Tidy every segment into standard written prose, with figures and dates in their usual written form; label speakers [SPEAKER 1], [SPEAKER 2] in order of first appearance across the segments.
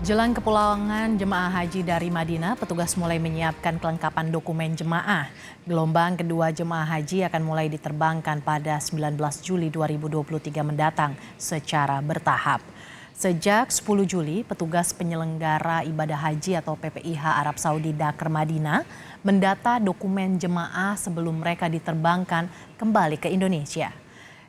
[SPEAKER 1] Jelang kepulangan jemaah haji dari Madinah, petugas mulai menyiapkan kelengkapan dokumen jemaah. Gelombang kedua jemaah haji akan mulai diterbangkan pada 19 Juli 2023 mendatang secara bertahap. Sejak 10 Juli, petugas penyelenggara ibadah haji atau PPIH Arab Saudi Dakar Madinah mendata dokumen jemaah sebelum mereka diterbangkan kembali ke Indonesia.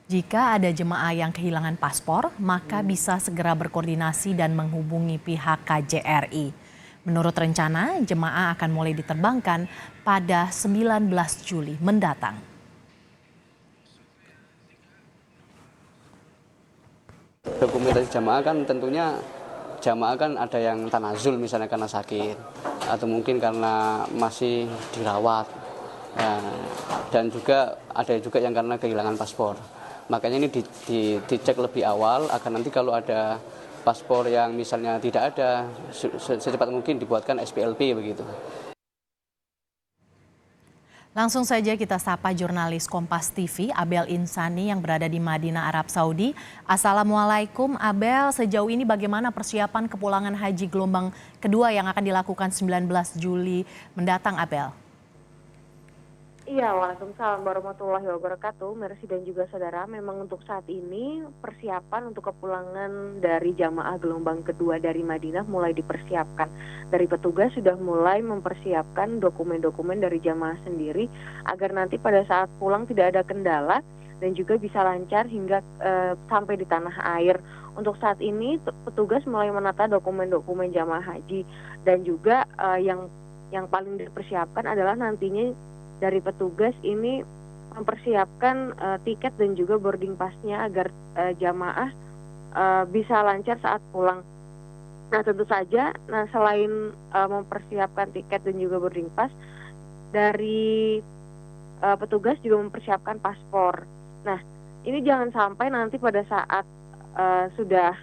[SPEAKER 1] Jika ada jemaah yang kehilangan paspor, maka bisa segera berkoordinasi dan menghubungi pihak KJRI. Menurut rencana, jemaah akan mulai diterbangkan pada 19 Juli mendatang.
[SPEAKER 2] Dokumentasi jamaah kan tentunya jamaah kan ada yang tanazul misalnya karena sakit atau mungkin karena masih dirawat ya, dan juga ada juga yang karena kehilangan paspor. Makanya ini dicek lebih awal agar nanti kalau ada paspor yang misalnya tidak ada secepat mungkin dibuatkan SPLP begitu.
[SPEAKER 1] Langsung saja kita sapa jurnalis Kompas TV Abel Insani yang berada di Madinah, Arab Saudi. Assalamualaikum Abel, sejauh ini bagaimana persiapan kepulangan haji gelombang kedua yang akan dilakukan 19 Juli mendatang, Abel?
[SPEAKER 3] Iya, waalaikumsalam warahmatullahi wabarakatuh. Mersi dan juga saudara, memang untuk saat ini persiapan untuk kepulangan dari jamaah gelombang kedua dari Madinah mulai dipersiapkan. Dari petugas sudah mulai mempersiapkan dokumen-dokumen dari jamaah sendiri agar nanti pada saat pulang tidak ada kendala dan juga bisa lancar hingga sampai di tanah air. Untuk saat ini petugas mulai menata dokumen-dokumen jamaah haji dan juga yang paling dipersiapkan adalah nantinya dari petugas ini mempersiapkan tiket dan juga boarding pass-nya agar jamaah bisa lancar saat pulang. Nah, tentu saja, selain mempersiapkan tiket dan juga boarding pass, dari petugas juga mempersiapkan paspor. Nah, ini jangan sampai nanti pada saat sudah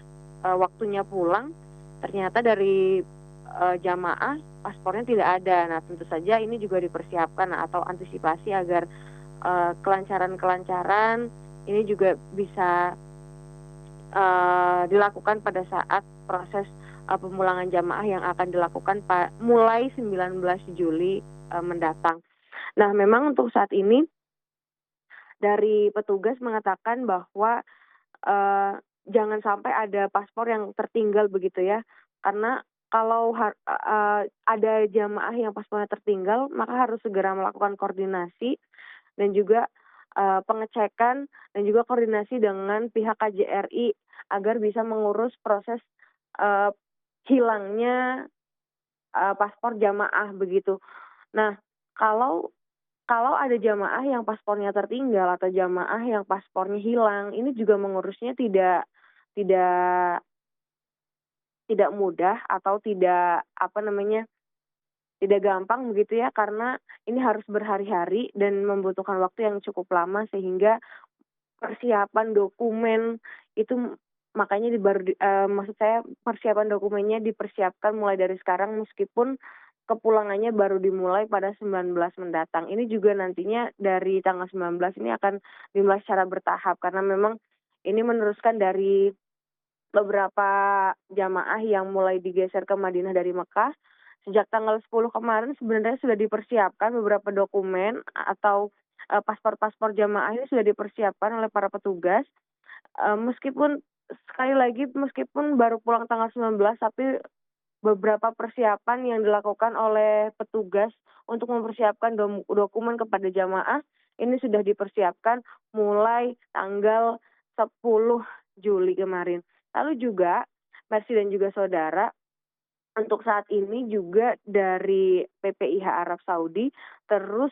[SPEAKER 3] waktunya pulang, ternyata dari jamaah paspornya tidak ada. Nah, tentu saja ini juga dipersiapkan atau antisipasi agar kelancaran-kelancaran ini juga bisa dilakukan pada saat proses pemulangan jamaah yang akan dilakukan mulai 19 Juli mendatang. Nah, memang untuk saat ini dari petugas mengatakan bahwa jangan sampai ada paspor yang tertinggal begitu ya, karena kalau ada jamaah yang paspornya tertinggal, maka harus segera melakukan koordinasi dan juga pengecekan dan juga koordinasi dengan pihak KJRI agar bisa mengurus proses hilangnya paspor jamaah begitu. Nah, kalau ada jamaah yang paspornya tertinggal atau jamaah yang paspornya hilang, ini juga mengurusnya tidak mudah atau tidak gampang begitu ya, karena ini harus berhari-hari dan membutuhkan waktu yang cukup lama sehingga persiapan dokumen itu makanya maksud saya persiapan dokumennya dipersiapkan mulai dari sekarang meskipun kepulangannya baru dimulai pada 19 mendatang. Ini juga nantinya dari tanggal 19 ini akan dimulai secara bertahap karena memang ini meneruskan dari beberapa jamaah yang mulai digeser ke Madinah dari Mekah. Sejak tanggal 10 kemarin sebenarnya sudah dipersiapkan beberapa dokumen atau paspor-paspor jamaah ini sudah dipersiapkan oleh para petugas. Meskipun sekali lagi meskipun baru pulang tanggal 19 tapi beberapa persiapan yang dilakukan oleh petugas untuk mempersiapkan dokumen kepada jamaah ini sudah dipersiapkan mulai tanggal 10 Juli kemarin. Lalu juga, Mercy dan juga saudara, untuk saat ini juga dari PPIH Arab Saudi terus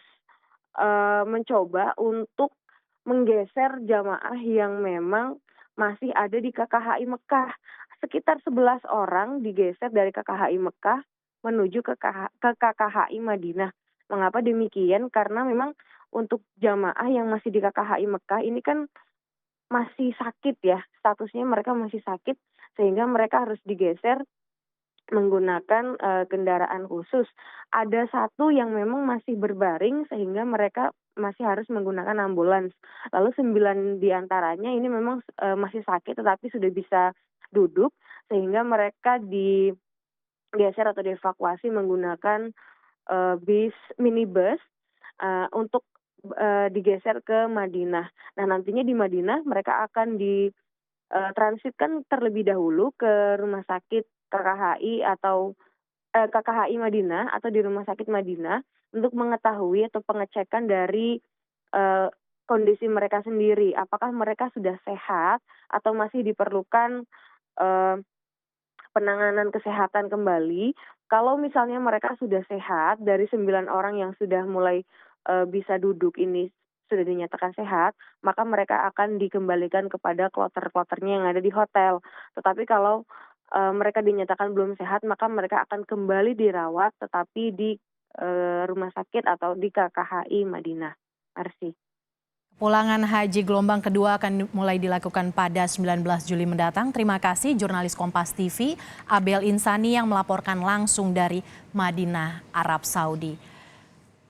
[SPEAKER 3] mencoba untuk menggeser jamaah yang memang masih ada di KKHI Mekah. Sekitar 11 orang digeser dari KKHI Mekah menuju ke KKHI Madinah. Mengapa demikian? Karena memang untuk jamaah yang masih di KKHI Mekah ini kan masih sakit ya, statusnya mereka masih sakit sehingga mereka harus digeser menggunakan kendaraan khusus. Ada satu yang memang masih berbaring sehingga mereka masih harus menggunakan ambulans. Lalu 9 diantaranya ini memang masih sakit tetapi sudah bisa duduk sehingga mereka digeser atau dievakuasi menggunakan minibus untuk digeser ke Madinah. Nah, nantinya di Madinah mereka akan transitkan terlebih dahulu ke rumah sakit KKHI atau KKHI Madinah atau di rumah sakit Madinah untuk mengetahui atau pengecekan dari kondisi mereka sendiri. Apakah mereka sudah sehat atau masih diperlukan penanganan kesehatan kembali. Kalau misalnya mereka sudah sehat, dari 9 orang yang sudah mulai bisa duduk ini sudah dinyatakan sehat, maka mereka akan dikembalikan kepada kloter-kloternya yang ada di hotel. Tetapi kalau mereka dinyatakan belum sehat, maka mereka akan kembali dirawat tetapi di rumah sakit atau di KKHI Madinah. Arsi.
[SPEAKER 1] Pulangan haji gelombang kedua akan mulai dilakukan pada 19 Juli mendatang. Terima kasih jurnalis Kompas TV Abel Insani yang melaporkan langsung dari Madinah, Arab Saudi.